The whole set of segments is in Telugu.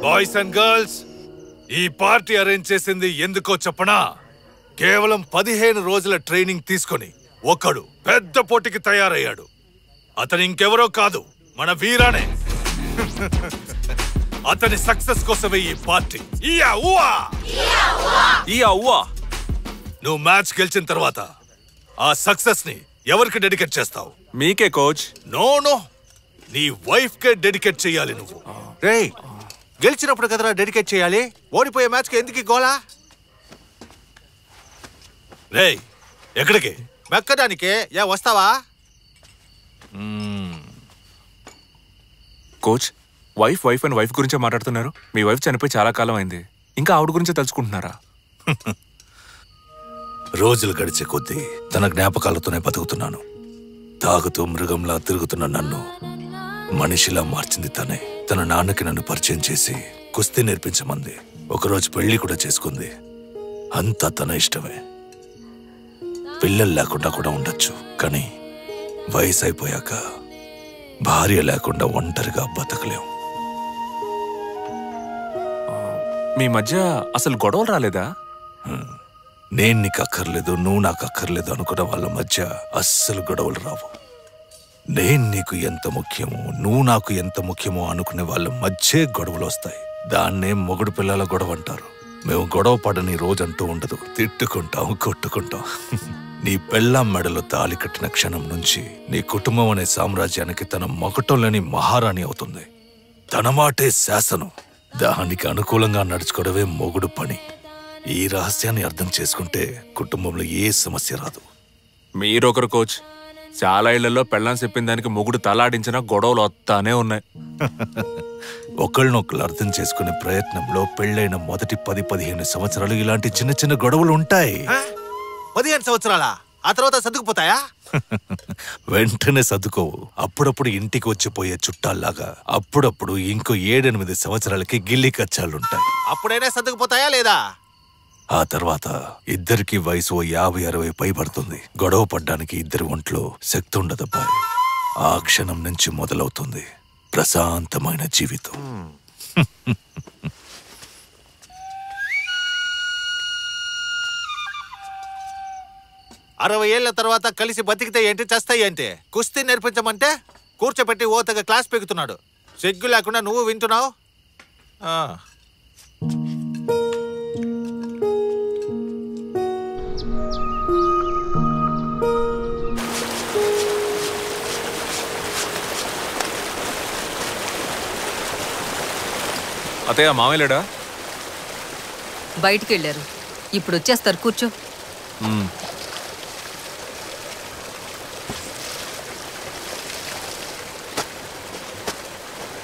బాయ్స్ అండ్ గర్ల్స్, ఈ పార్టీ అరేంజ్ చేసింది ఎందుకో చెప్పనా? కేవలం 15 రోజుల ట్రైనింగ్ తీసుకొని ఒకడు పెద్ద పోటీకి తయారయ్యాడు. అతను ఇంకెవరో కాదు, మన వీరానే. అతని సక్సెస్ కోసమే ఈ పార్టీ. నువ్వు మ్యాచ్ గెలిచిన తర్వాత ఆ సక్సెస్ ని ఎవరికి డెడికేట్ చేస్తావు? మీకే కోచ్. నో, నీ వైఫ్ కే డెడికేట్ చేయాలి నువ్వు. రేయ్, గెలిచినప్పుడు కదరా డెడికేట్ చేయాలి, ఓడిపోయే మ్యాచ్ కి ఎందుకు గోలా? రేయ్, ఎక్కడికి? మెక్కడానికే. వస్తావా? కోచ్, వైఫ్ అండ్ వైఫ్ గురించే మాట్లాడుతున్నారు. మీ వైఫ్ చనిపోయి చాలా కాలం అయింది, ఇంకా ఆవిడ గురించే తలుచుకుంటున్నారా? రోజులు గడిచే కొద్దీ తన జ్ఞాపకాలతోనే బతుకుతున్నాను. తాగుతూ మృగంలా తిరుగుతున్న నన్ను మనిషిలా మార్చింది తనే. తన నాన్నకి నన్ను పరిచయం చేసి కుస్తీ నేర్పించమంది. ఒకరోజు పెళ్లి కూడా చేసుకుంది. అంతా తన ఇష్టమే. పిల్లలు లేకుండా కూడా ఉండొచ్చు, కానీ వయసు అయిపోయాక భార్య లేకుండా ఒంటరిగా బతకలేం. మీ మధ్య అసలు గొడవలు రాలేదా? నేను నీకు అక్కర్లేదు, నువ్వు నాకు అక్కర్లేదు అనుకున్న వాళ్ళ మధ్య అస్సలు గొడవలు రావు. నేను నీకు ఎంత ముఖ్యమో, నువ్వు నాకు ఎంత ముఖ్యమో అనుకునే వాళ్ళ మధ్య గొడవలు వస్తాయి. దాన్నే మొగుడు పిల్లల గొడవ అంటారు. మేము గొడవ పడని రోజంటూ ఉండదు. తిట్టుకుంటాం, కొట్టుకుంటాం. నీ పెళ్ళాం మెడలో తాళి కట్టిన క్షణం నుంచి నీ కుటుంబం అనే సామ్రాజ్యానికి తన మకుటంలోని మహారాణి అవుతుంది. తన మాటే శాసనం. దానికి అనుకూలంగా నడుచుకోవడమే మొగుడు పని. ఈ రహస్యాన్ని అర్థం చేసుకుంటే కుటుంబంలో ఏ సమస్య రాదు. మీరొకరు కోచ్. చాలా ఇళ్లలో పెళ్ళాం చెప్పిన దానికి మొగుడు తలాడించినా గొడవలు వస్తానే ఉన్నాయి. ఒకళ్ళనొకళ్ళు అర్థం చేసుకునే ప్రయత్నంలో పెళ్ళైన మొదటి 10-15 సంవత్సరాలు ఇలాంటి చిన్న చిన్న గొడవలు ఉంటాయి. 15 సంవత్సరాలా? ఆ తర్వాత సర్దుకుపోతాయా? వెంటనే సర్దుకోవు. అప్పుడప్పుడు ఇంటికి వచ్చిపోయే చుట్టాల్లాగా అప్పుడప్పుడు ఇంకో 7-8 సంవత్సరాలకి గిల్లి కచ్చాలుంటాయి. అప్పుడైనా సర్దుకుపోతాయా లేదా? ఆ తర్వాత ఇద్దరికి వయసు 50-60 పైబడుతుంది. గొడవ పడ్డానికి ఇద్దరి ఒంట్లో శక్తి ఉండదబ్బాయి. ఆ క్షణం నుంచి మొదలవుతుంది ప్రశాంతమైన జీవితం. 60 ఏళ్ల తర్వాత కలిసి బతికితే ఏంటి, చస్తాయి ఏంటి? కుస్తీ నేర్పించమంటే కూర్చోబెట్టి ఓతగా క్లాస్ పెగుతున్నాడు. సిగ్గు లేకుండా నువ్వు వింటున్నావు. అతయ్య, మామయ్యలేడా? బయటికి వెళ్ళారు. ఇప్పుడు వచ్చేస్తారు, కూర్చో.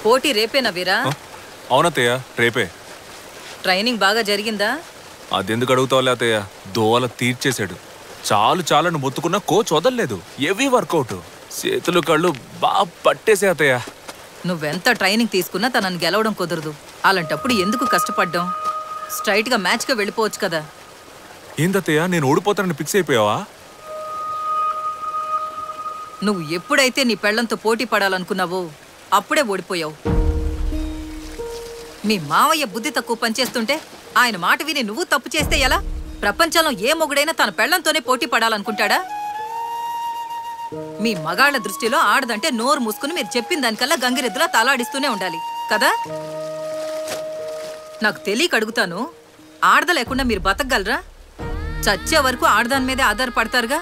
పోటీ రేపేనా వీరా? అవునత్తయ్య, రేపే. ట్రైనింగ్ బాగా జరిగిందా? అదెందుకు అడుగుతావులే అత్తయ్య, దోవల తీర్చేశాడు. చాలని మొత్తుకున్న కోచ్ వదలలేదు. హెవీ వర్కౌట్, చేతులు కళ్ళు బాగా పట్టేసే అత్తయ్య. నువ్వెంత ట్రైనింగ్ తీసుకున్నా తనని గెలవడం కుదరదు. అలాంటప్పుడు ఎందుకు కష్టపడ్డాం? స్ట్రైట్ గా మ్యాచ్ గా వెళ్ళిపోవచ్చు కదా. ఏందత్తయ్య, నేను ఓడిపోతానని ఫిక్స్ అయిపోయావా? నువ్వు ఎప్పుడైతే నీ పెళ్లంతో పోటీ పడాలనుకున్నావో అప్పుడే ఓడిపోయావు. మీ మావయ్య బుద్ధి తక్కువ పనిచేస్తుంటే ఆయన మాట విని నువ్వు తప్పు చేస్తే ఎలా? ప్రపంచంలో ఏ మొగుడైనా తన పెళ్లంతోనే పోటీ పడాలనుకుంటాడా? మీ మగాళ్ల దృష్టిలో ఆడదంటే నోరు మూసుకుని మీరు చెప్పిన దానికల్లా గంగిరెద్దులా తలాడిస్తూనే ఉండాలి కదా. నాకు తెలియక అడుగుతాను, ఆడద లేకుండా మీరు బతకగలరా? చచ్చే వరకు ఆడదాని మీదే ఆధారపడతారుగా.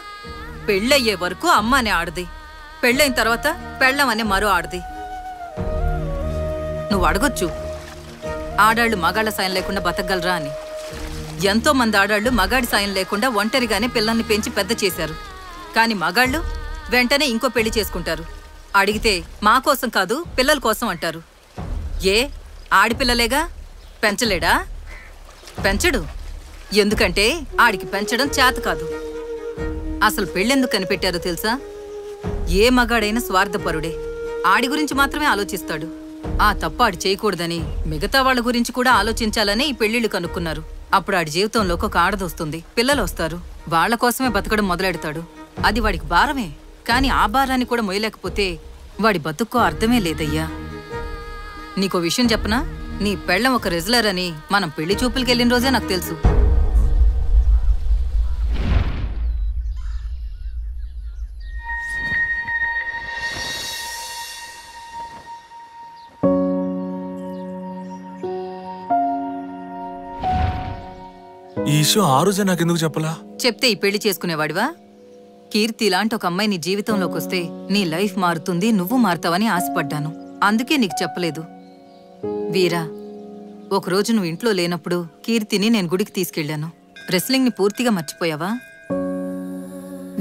పెళ్ళయ్యే వరకు అమ్మ అనే ఆడది, పెళ్ళైన తర్వాత పెళ్ళం అనే మరో ఆడది. నువ్వు అడగొచ్చు, ఆడాళ్లు మగాళ్ల సాయం లేకుండా బతకగలరా అని. ఎంతో మంది ఆడాళ్లు మగాడి సాయం లేకుండా ఒంటరిగానే పిల్లల్ని పెంచి పెద్ద చేశారు. కానీ మగాళ్ళు వెంటనే ఇంకో పెళ్లి చేసుకుంటారు. అడిగితే మా కోసం కాదు పిల్లల కోసం అంటారు. ఏ ఆడిపిల్లలేగా, పెంచలేడా? పెంచడు. ఎందుకంటే ఆడికి పెంచడం చేత కాదు. అసలు పెళ్ళెందుకు కనిపెట్టారో తెలుసా? ఏ మగాడైనా స్వార్థపరుడే. ఆడి గురించి మాత్రమే ఆలోచిస్తాడు. ఆ తప్పు ఆడి చేయకూడదని మిగతా వాళ్ళ గురించి కూడా ఆలోచించాలని ఈ పెళ్లిళ్ళు కనుక్కున్నారు. అప్పుడు ఆడి జీవితంలోకి ఒక ఆడదొస్తుంది, పిల్లలు వస్తారు. వాళ్ల కోసమే బతకడం మొదలెడతాడు. అది వాడికి భారమే. కానీ ఆ భారాన్ని కూడా మొయ్యలేకపోతే వాడి బతుక్కో అర్థమే లేదయ్యా. నీకో విషయం చెప్పనా? నీ పెళ్ళం ఒక రెజ్లర్ అని మనం పెళ్లి చూపులకి వెళ్ళిన రోజే నాకు తెలుసు. ఈ విషయం ఆ రోజే నాకెందుకు చెప్పలా? చెప్తే ఈ పెళ్లి చేసుకునేవాడివా? కీర్తి లాంటి ఒక అమ్మాయి నీ జీవితంలోకి వస్తే నీ లైఫ్ మారుతుంది, నువ్వు మారుతావని ఆశపడ్డాను. అందుకే నీకు చెప్పలేదు. వీరా, ఒకరోజు నువ్వు ఇంట్లో లేనప్పుడు కీర్తిని నేను గుడికి తీసుకెళ్లాను. రెస్లింగ్ ని పూర్తిగా మర్చిపోయావా?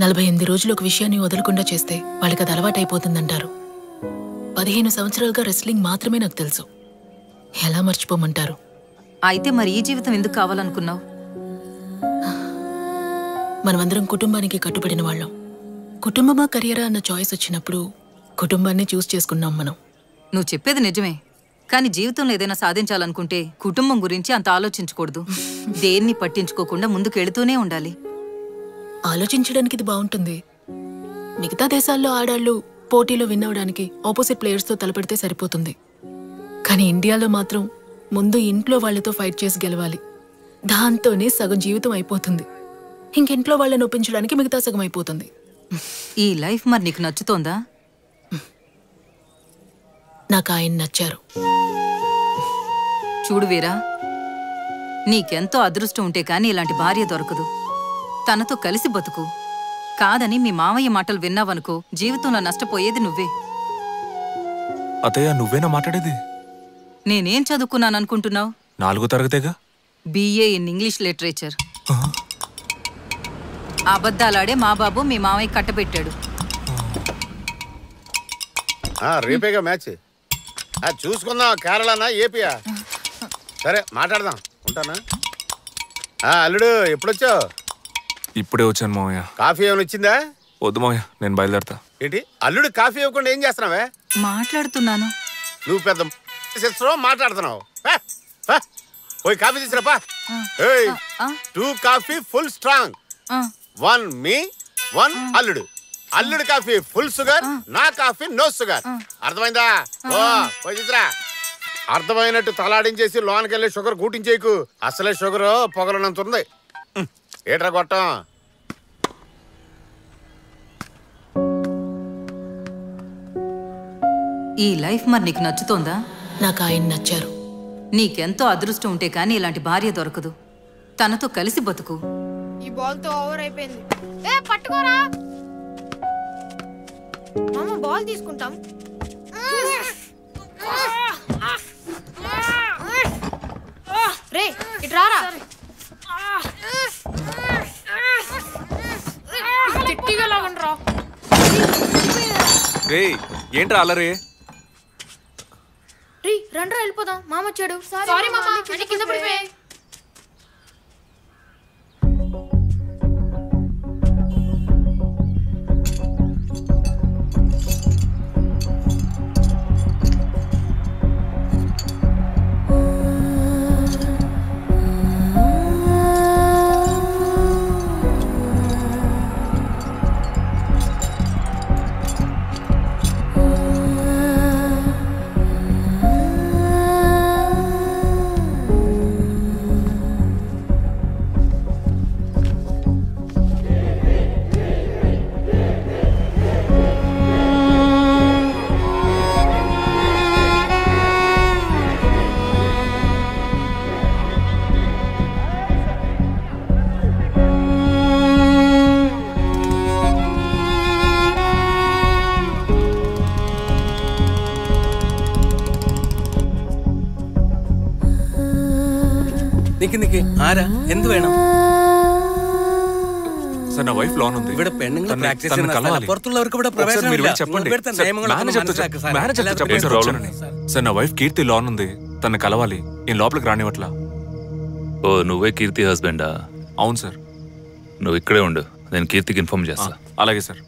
48 రోజులు ఒక విషయాన్ని వదలకుండా చేస్తే వాళ్ళకి అది అలవాటైపోతుందంటారు. 15 సంవత్సరాలుగా రెస్లింగ్ మాత్రమే నాకు తెలుసు. ఎలా మర్చిపోమంటారు? అయితే మరి ఈ జీవితం ఎందుకు కావాలనుకున్నావు? మనమందరం కుటుంబానికి కట్టుబడిన వాళ్ళం. కుటుంబమా కెరియరా అన్న చాయిస్ వచ్చినప్పుడు కుటుంబాన్ని చూస్ చేసుకున్నాం మనం. నువ్వు చెప్పేది నిజమే, కానీ జీవితంలో ఏదైనా సాధించాలనుకుంటే కుటుంబం గురించి అంత ఆలోచించకూడదు. దేన్ని పట్టించుకోకుండా ముందుకెళుతూనే ఉండాలి. ఆలోచించడానికి ఇది బాగుంటుంది. మిగతా దేశాల్లో ఆడాళ్ళు పోటీలో విన్ అవడానికి ఆపోజిట్ ప్లేయర్స్తో తలపెడితే సరిపోతుంది. కానీ ఇండియాలో మాత్రం ముందు ఇంట్లో వాళ్లతో ఫైట్ చేసి గెలవాలి. దాంతోనే సగం జీవితం అయిపోతుంది. ఇంకింట్లో వాళ్ళని ఒప్పించడానికి మిగతా సగం అయిపోతుంది. ఈ లైఫ్ మరి నీకు నచ్చుతోందా? నాకు ఆయన నచ్చారు. చూడు వీరా, నీకెంతో అదృష్టం ఉంటే కానీ ఇలాంటి భార్య దొరకదు. తనతో కలిసి బతుకు. కాదని మీ మామయ్య మాటలు విన్నావనుకో, జీవితంలో నష్టపోయేది నువ్వే. అతయ్య, నువ్వేనా మాట్లాడేది? నేనేం చదువుకున్నాననుకుంటున్నావు? 4వ తరగతేగా. BA in English literature. అబద్ధాలాడే మా బాబు మీ మామయ్య కట్టబెట్టాడు. రేపేగా మ్యాచ్. చూసుకుందాం. కేరళనా ఏపీయా? సరే మాట్లాడదాం. ఉంటానా? అల్లుడు ఎప్పుడొచ్చావు? ఇప్పుడే వచ్చాను మామయ్య. కాఫీ ఏమైనా వచ్చిందా? వద్దు మామయ్య, నేను బయలుదేరతా. ఏంటి అల్లుడు కాఫీ ఇవ్వకుండా ఏం చేస్తున్నావే? మాట్లాడుతున్నాను. నువ్వు పెద్ద సిస్టరో మాట్లాడుతున్నావు. పోయి కాఫీ తీసుకురాపా. 2 కాఫీ ఫుల్ స్ట్రాంగ్, 1 మీ 1 అల్లుడు. అల్లుడు కాఫీ ఫుల్ షుగర్, నా కాఫీ నో షుగర్. అర్థమైందా? పోయి తీసురా. అర్థమైనట్టు తలాడించేసి లోనికి వెళ్ళి షుగర్ కూటించేకు. అసలే షుగర్ పొగలనంత ఉంది. ఏట్రా కొట్టం. ఈ లైఫ్ మరి నీకు నచ్చుతోందా? నాకు ఆయన నచ్చారు. నీకెంతో అదృష్టం ఉంటే కానీ ఇలాంటి భార్య దొరకదు. తనతో కలిసి బతుకు. ఈ బాల్ తో ఓవర్ అయిపోయింది. పట్టుకోరా మామ, బాల్ తీసుకుంటాం. రే ఇటు రారా. చిట్టిగా లాగండ్రా. రే, ఏంట్రా అల్లరే? రీ రండ్రా వెళ్ళిపోదాం. మామ వచ్చాడు. సారీ మామ, కింద పడిపోయాయి. ആരാ എന്ത് വേണം? సార్, నా వైఫ్ లోన్ ఉంది. ഇവിടെ പെണ്ണുങ്ങൾ പ്രാക്ടീസ് తనని ചെയ്യുന്ന కలవాలి. పుറത്തുള്ളവർക്ക് ഇവിടെ ఒకసారి మీరు ప్రవేశనమిല്ല. వెళ్ళి చెప్పండి. ഇവിടുത്തെ നിയമങ്ങളൊക്കെ మేనేజర్తో മനസ്സിലാക്ക് സാർ. మేనేజర్తో എല്ലാവർക്കും చెప్పండి ഇവിടെ ప్రాబ్లం. సార్, నా వైఫ్ కీర్తి లోన్ ఉంది. తనని కలవాలి. నేను లోపలికి రానివ్వట్లా. ఓ, నువ్వే కీర్తి హస్బెండా? అవును సార్. నువ్వు ఇక్కడే ఉండు, నేను కీర్తికి ఇన్ఫార్మ్ చేస్తా. అలాగే సార్.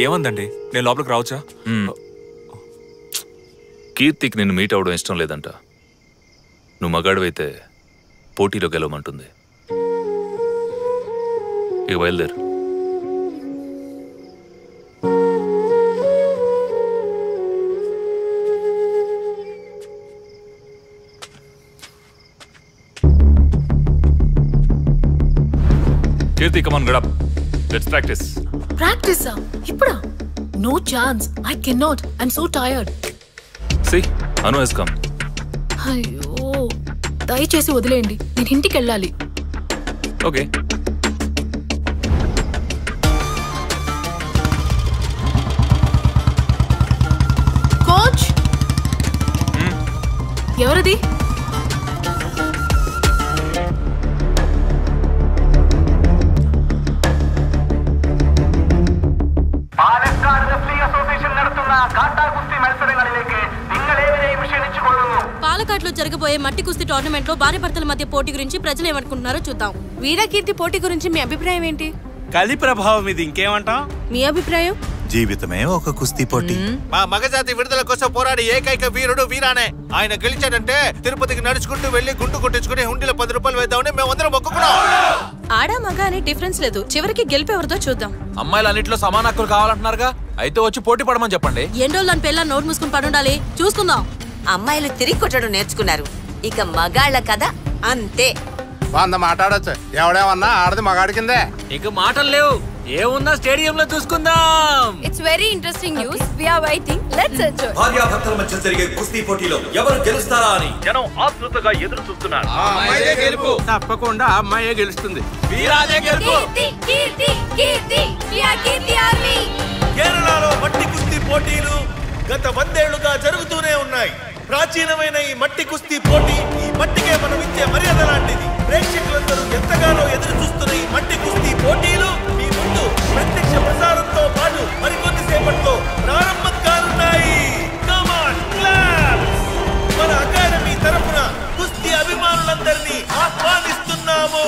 ఏమందండి? నేను లోపలికి రావచ్చా? కీర్తికి నిన్ను మీట్ అవడం ఇష్టం లేదంట. నువ్వు మగాడివైతే పోటీలో గెలవమంటుంది. ఇక బయలుదేరు. Keerthi, come on, get up. Let's practice. ప్రాక్టీసా? ఇప్పుడా? No chance. I cannot. I am so tired. See, Anu has come. అయ్యో, దయచేసి వదిలేయండి. నేను ఇంటికి వెళ్ళాలి. ఓకే. కోచ్, ఎవరది? పాలకాట్లో జరగబోయే మట్టి కుస్తీ టోర్నమెంట్ లో భార్య భర్తల మధ్య పోటీ గురించి ప్రజలు ఏమనుకుంటున్నారో చూద్దాం. వీరకీర్తి పోటీ గురించి మీ అభిప్రాయం ఏంటి? కలి ప్రభావం ఇది, ఇంకేమంటాం? మీ అభిప్రాయం? జీవితమే ఒక కుస్తీ పోటీ. మా మగజాతి విడుదల కోసం పోరాడి ఏకైక వీరుడు వీరానే. ఆయన గెలిచాడంటే తిరుపతికి నడుచుకుంటూ వెళ్లి గుండు కొట్టించుకుని హుండీలో 10 రూపాయలు వేద్దామని మేమందరం మొక్కుకున్నాం. ఆడా మగ అనే డిఫరెన్స్ లేదు. చివరికి గెలిపేవరితో చూద్దాం. అమ్మాయిలు అన్నింటిలో సమాన హక్కులు కావాలంటున్నారుగా, అయితే వచ్చి పోటీ పడమని చెప్పండి. ఎండోళ్ళు దాని పిల్ల నోట్ మూసుకుని పడుండాలి. చూసుకుందాం. అమ్మాయిలు తిరిగి కొట్టడం నేర్చుకున్నారు. ఇక మగాళ్ళ కథ అంతే. వంద మాట్లాడొచ్చు. ఎవడేమన్నా ఆడది మగాడి కిందే. ఇక మాటలు లేవు. ఏమున్నా స్టేడియంలో చూసుకుందాం. It's very interesting news. We are waiting. Let's enjoy. భార్యాభర్తల మధ్య జరిగే కుస్తీ పోటీలో ఎవరు గెలుస్తారా అని జనం ఆతృతగా ఎదురు చూస్తున్నారు. అమ్మాయిదే గెలుపు. తప్పకుండా అమ్మాయే గెలుస్తుంది. వీరాదే గెలుపు. కీర్తి, కీర్తి, వి ఆర్ కీర్తి ఆర్మీ. కేరళలో మట్టి కుస్తీ పోటీలు గత 100 ఏళ్లుగా జరుగుతూనే ఉన్నాయి. ప్రాచీనమైన ఈ మట్టి కుస్తీ పోటీ ఈ మట్టికే మనం ఇచ్చే మర్యాద లాంటిది. ప్రేక్షకులందరూ ఎంతగానో ఎదురు చూస్తున్న ఈ మట్టి కుస్తీ పోటీలు మీ ముందు ప్రత్యక్ష ప్రసారంతో పాటు మరికొద్ది సేపట్లో ప్రారంభం కానున్నాయి. Come on, claps. మన అకాడమీ తరపున కుస్తీ అభిమానులందరినీ ఆహ్వానిస్తున్నాము.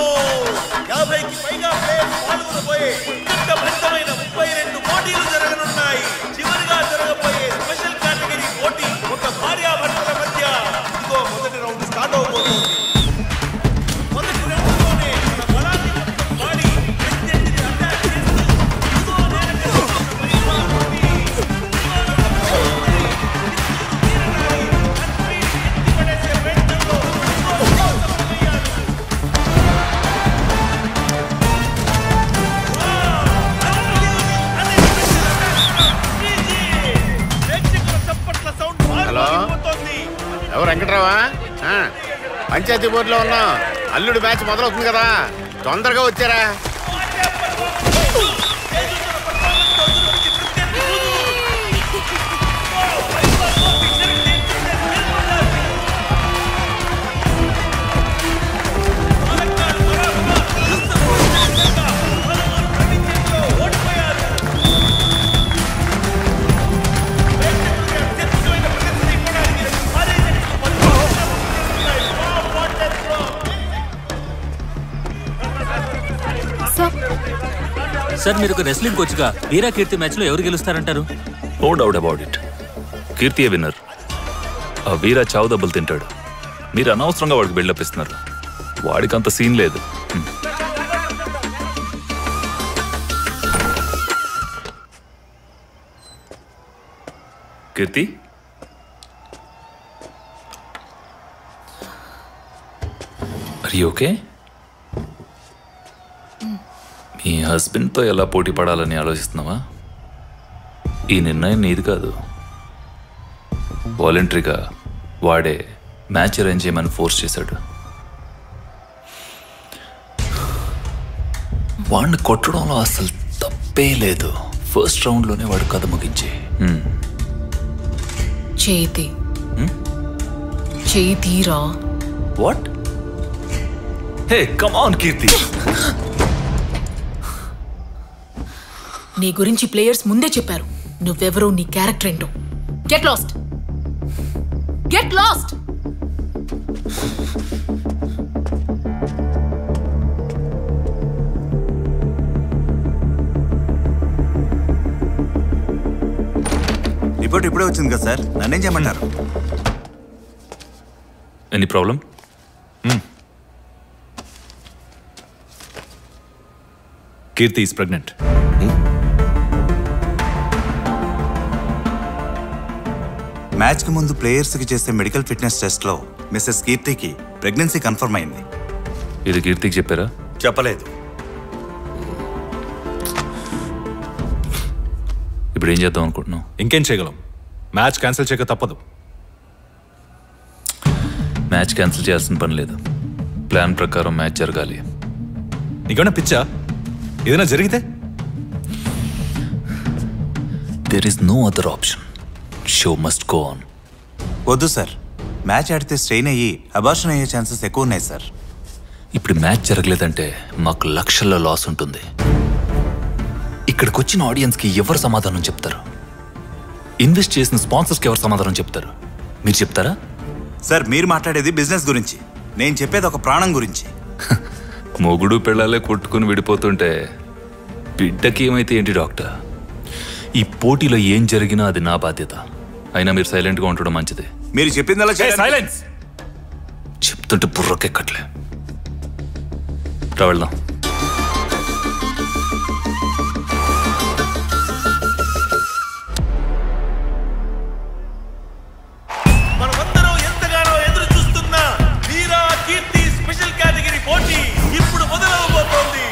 50కి పైగా ప్లేయర్స్ పాల్గొనబోయే ఉత్కంఠభరితమైన 32 పోటీలు జరగనున్నాయి. చివరిగా జరగబోయే స్పెషల్ కేటగిరీ పోటీ ఒక భార్యాభర్తల మధ్య. ఇదిగో మొదటి రౌండ్ స్టార్ట్ అవబోతోంది. మొదటి రౌండ్లోనే మన బలాన్ని వాడి ప్రత్యర్థిని అటాక్ చేస్తూ ఇదిగో నేలకు పరిమాణాన్ని ఎత్తిపడేసే ప్రయత్నంలో హలో, ఎవరు? వెంకట్రావా? పంచాయతీ బోర్డులో ఉన్నాం. అల్లుడు మ్యాచ్ మొదలవుతుంది కదా, తొందరగా వచ్చారా? సార్, మీరు ఒక రెస్లింగ్ కోచ్గా వీరా కీర్తి మ్యాచ్ లో ఎవరు గెలుస్తారంటారు? No doubt about it. కీర్తియే విన్నర్. ఆ వీరా చావు దెబ్బలు తింటాడు. మీరు అనవసరంగా వాడికి బిల్డప్ ఇస్తున్నారు. వాడికి అంత సీన్ లేదు. కీర్తి, ఆర్ యు ఓకే? మీ హస్బెండ్తో ఎలా పోటీ పడాలని ఆలోచిస్తున్నావా? ఈ నిర్ణయం నీది కాదు. వాలంటరీగా వాడే మ్యాచ్ అరేంజ్ చేయమని ఫోర్స్ చేశాడు. వాడిని కొట్టడంలో అసలు తప్పే లేదు. ఫస్ట్ రౌండ్లోనే వాడు కథ ముగించి చేతిరా. What? Hey, come on Keerthi. నీ గురించి ప్లేయర్స్ ముందే చెప్పారు. నువ్వెవరో, నీ క్యారెక్టర్ ఏంటో. Get lost. Get lost. Report ఇప్పుడే వచ్చింది కదా సార్, నన్నేం చేయమంటారు? Any problem? Keerthi is pregnant. మ్యాచ్కి ముందు ప్లేయర్స్కి చేసే మెడికల్ ఫిట్నెస్ టెస్ట్లో మిస్సెస్ కీర్తికి ప్రెగ్నెన్సీ కన్ఫర్మ్ అయింది. ఇది కీర్తికి చెప్పారా? చెప్పలేదు. ఇప్పుడు ఏం చేద్దాం అనుకుంటున్నాం? ఇంకేం చేయగలం? మ్యాచ్ క్యాన్సిల్ చేయక తప్పదు. మ్యాచ్ క్యాన్సిల్ చేయాల్సిన పని లేదు. ప్లాన్ ప్రకారం మ్యాచ్ జరగాలి. నీకేమైనా పిచ్చా? ఏదైనా జరిగితే? There is no other option. Show must go on. వద్దు సార్, మ్యాచ్ ఆడితే స్ట్రెయిన్ అయ్యి అబార్షన్ అయ్యే ఛాన్సెస్ ఎక్కువ ఉన్నాయి సార్. ఇప్పుడు మ్యాచ్ జరగలేదంటే మాకు లక్షల్లో లాస్ ఉంటుంది. ఇక్కడికి వచ్చిన ఆడియన్స్కి ఎవరు సమాధానం చెప్తారు? ఇన్వెస్ట్ చేసిన స్పాన్సర్స్కి ఎవరు సమాధానం చెప్తారు? మీరు చెప్తారా? సార్, మీరు మాట్లాడేది బిజినెస్ గురించి, నేను చెప్పేది ఒక ప్రాణం గురించి. మొగుడు పిల్లలే కొట్టుకుని విడిపోతుంటే బిడ్డకి ఏమైతే ఏంటి డాక్టర్? ఈ పోటీలో ఏం జరిగినా అది నా బాధ్యత. అయినా మీరు సైలెంట్గా ఉండడం మంచిది. మీరు చెప్పిందలా సైలెన్స్. చెప్తుంటే బుర్రకెక్కట్లే. రా వెళ్దాం. మనమందరం ఎంతగానో ఎదురు చూస్తున్న వీరా కీర్తి స్పెషల్ కేటగిరీ పోటీ ఇప్పుడు మొదలవబోతోంది.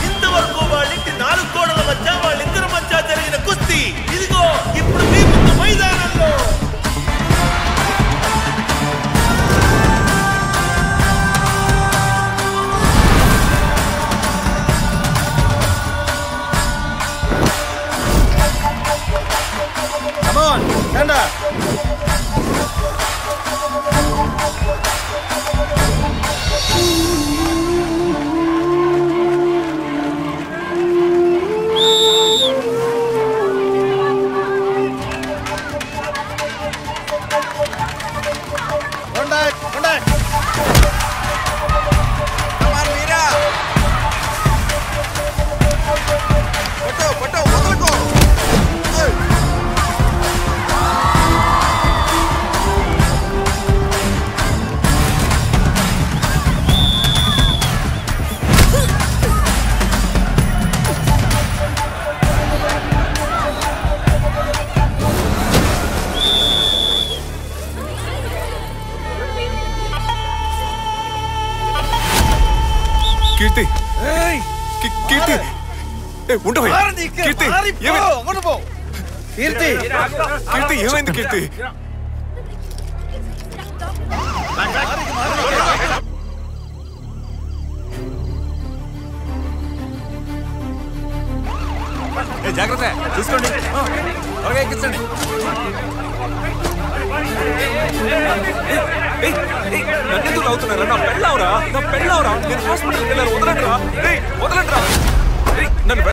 ఇంతవరకు వాళ్ళింటి 4 గోడల మధ్య వాళ్ళిద్దరి మధ్య జరిగిన కుస్తీ ఇదిగో ఇప్పుడు మీ ముందు మైదానంలో. Come on, stand up. కీర్తి, కీర్తి, ఉండవే. కీర్తి, కీర్తి, కీర్తి ఏమైంది? కీర్తి, జాగ్రత్త, చూసుకోండి. త్వరగా ఎక్కించండి. నన్నెందుకు అవుతున్నారా? నా పెళ్ళావురా, నేను హాస్పిటల్కి వెళ్ళాను. వదలండి రా, నన్ను